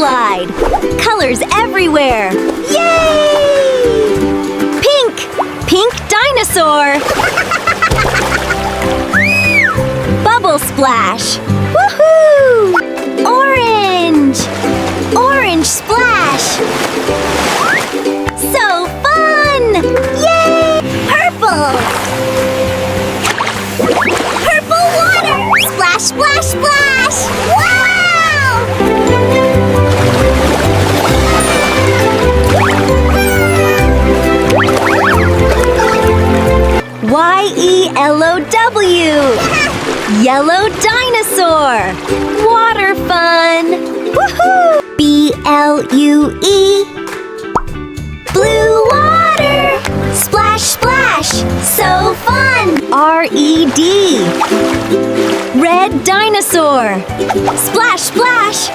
slide. Colors everywhere. Yay! Pink! Pink dinosaur. Bubble splash. Woohoo! Orange! Orange splash. So fun! Yay! Purple! Purple water! Splash, splash, splash! Wow! Y-E-L-O-W! Yellow dinosaur! Water fun! Woohoo! B-L-U-E! Blue water! Splash, splash! So fun! R-E-D! Red dinosaur! Splash, splash!